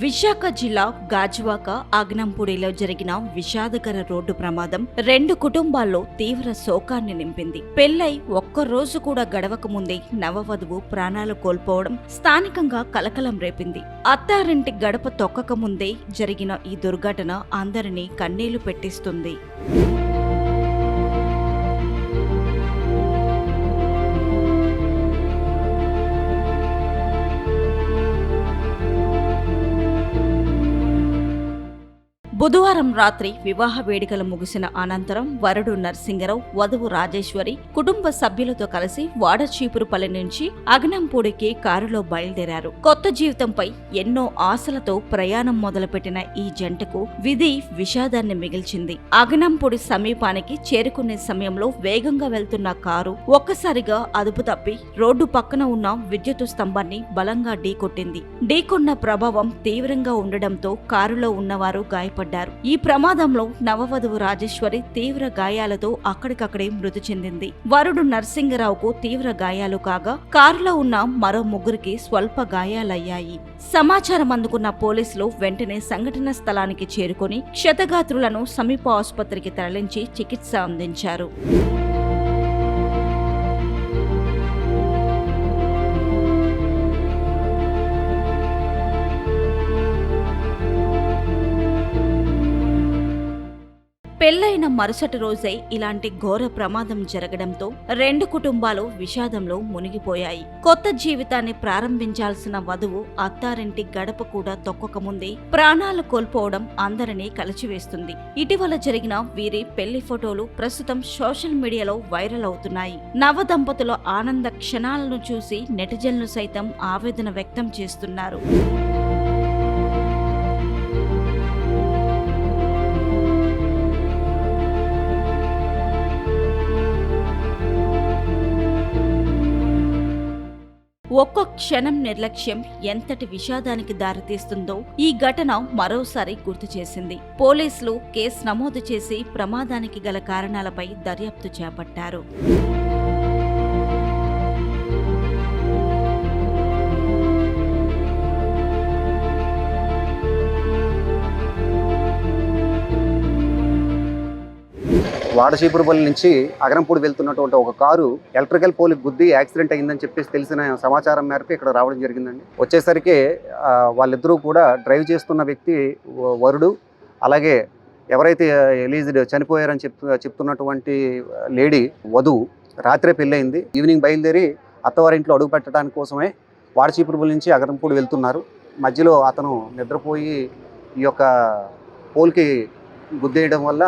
విశాఖ జిల్లా గాజువాక ఆగ్నంపూడిలో జరిగిన విషాదకర రోడ్డు ప్రమాదం 2 కుటుంబాల్లో తీవ్ర శోకాన్ని నింపింది. పెళ్లై ఒక్కరోజు కూడా గడవక ముందే నవవధువు ప్రాణాలు కోల్పోవడం స్థానికంగా కలకలం రేపింది. అత్తారింటి గడప తొక్కక ముందే జరిగిన ఈ దుర్ఘటన అందరినీ కన్నీళ్లు పెట్టిస్తుంది. బుధవారం రాత్రి వివాహ వేడుకలు ముగిసిన అనంతరం వరుడు నర్సింగరావు, వధువు రాజేశ్వరి కుటుంబ సభ్యులతో కలిసి వాడచీపురుపల్లి నుంచి అగ్నంపూడికి కారులో బయలుదేరారు. కొత్త జీవితంపై ఎన్నో ఆశలతో ప్రయాణం మొదలుపెట్టిన ఈ జంటకు విధి విషాదాన్ని మిగిల్చింది. అగ్నంపూడి సమీపానికి చేరుకునే సమయంలో వేగంగా వెళ్తున్న కారు ఒక్కసారిగా అదుపు తప్పి రోడ్డు పక్కన ఉన్న విద్యుత్ స్తంభాన్ని బలంగా ఢీకొట్టింది. ఢీకొన్న ప్రభావం తీవ్రంగా ఉండడంతో కారులో ఉన్నవారు గాయపడ్డారు. ఈ ప్రమాదంలో నవవధువు రాజేశ్వరి తీవ్ర గాయాలతో అక్కడికక్కడే మృతి చెందింది. వరుడు నర్సింగరావుకు తీవ్ర గాయాలు కాగా కారులో ఉన్న మరో ముగ్గురికి స్వల్ప గాయాలయ్యాయి. సమాచారం అందుకున్న పోలీసులు వెంటనే సంఘటన స్థలానికి చేరుకుని క్షతగాత్రులను సమీప ఆసుపత్రికి తరలించి చికిత్స అందించారు. పెళ్లైన మరుసటి రోజే ఇలాంటి ఘోర ప్రమాదం జరగడంతో 2 కుటుంబాలు విషాదంలో మునిగిపోయాయి. కొత్త జీవితాన్ని ప్రారంభించాల్సిన వధువు అత్తారింటి గడప కూడా తొక్కకముందే ప్రాణాలు కోల్పోవడం అందరినీ కలిచివేస్తుంది. ఇటీవల జరిగిన వీరి పెళ్లి ఫోటోలు ప్రస్తుతం సోషల్ మీడియాలో వైరల్ అవుతున్నాయి. నవ దంపతుల ఆనంద క్షణాలను చూసి నెటిజన్లు సైతం ఆవేదన వ్యక్తం చేస్తున్నారు. ఒక్కో క్షణం నిర్లక్ష్యం ఎంతటి విషాదానికి దారితీస్తుందో ఈ ఘటన మరోసారి గుర్తు చేసింది. పోలీసులు కేసు నమోదు చేసి ప్రమాదానికి గల కారణాలపై దర్యాప్తు చేపట్టారు. వాడచీపురుపల్లి నుంచి అగ్నంపూడి వెళ్తున్నటువంటి ఒక కారు ఎలక్ట్రికల్ పోల్కి గుద్ది యాక్సిడెంట్ అయిందని చెప్పేసి తెలిసిన సమాచారం మేరకు ఇక్కడ రావడం జరిగిందండి. వచ్చేసరికి వాళ్ళిద్దరూ కూడా డ్రైవ్ చేస్తున్న వ్యక్తి వరుడు, అలాగే ఎవరైతే ఎలీజ్డ్ చనిపోయారని చెప్తున్నటువంటి లేడీ వధువు. రాత్రే పెళ్ళయింది. ఈవినింగ్ బయలుదేరి అత్తవారింట్లో అడుగు పెట్టడానికి కోసమే వాడచీపురుపల్లి నుంచి అగ్నంపూడి వెళ్తున్నారు. మధ్యలో అతను నిద్రపోయి ఈ యొక్క పోల్కి గుద్దేయడం వల్ల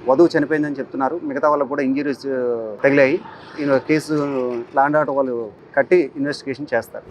వధువు చనిపోయిందని చెప్తున్నారు. మిగతా వాళ్ళకు కూడా ఇంజరీస్ తగిలాయి. కేసు ల్యాండ్ ఆర్డర్ వాళ్ళు కట్టి ఇన్వెస్టిగేషన్ చేస్తారు.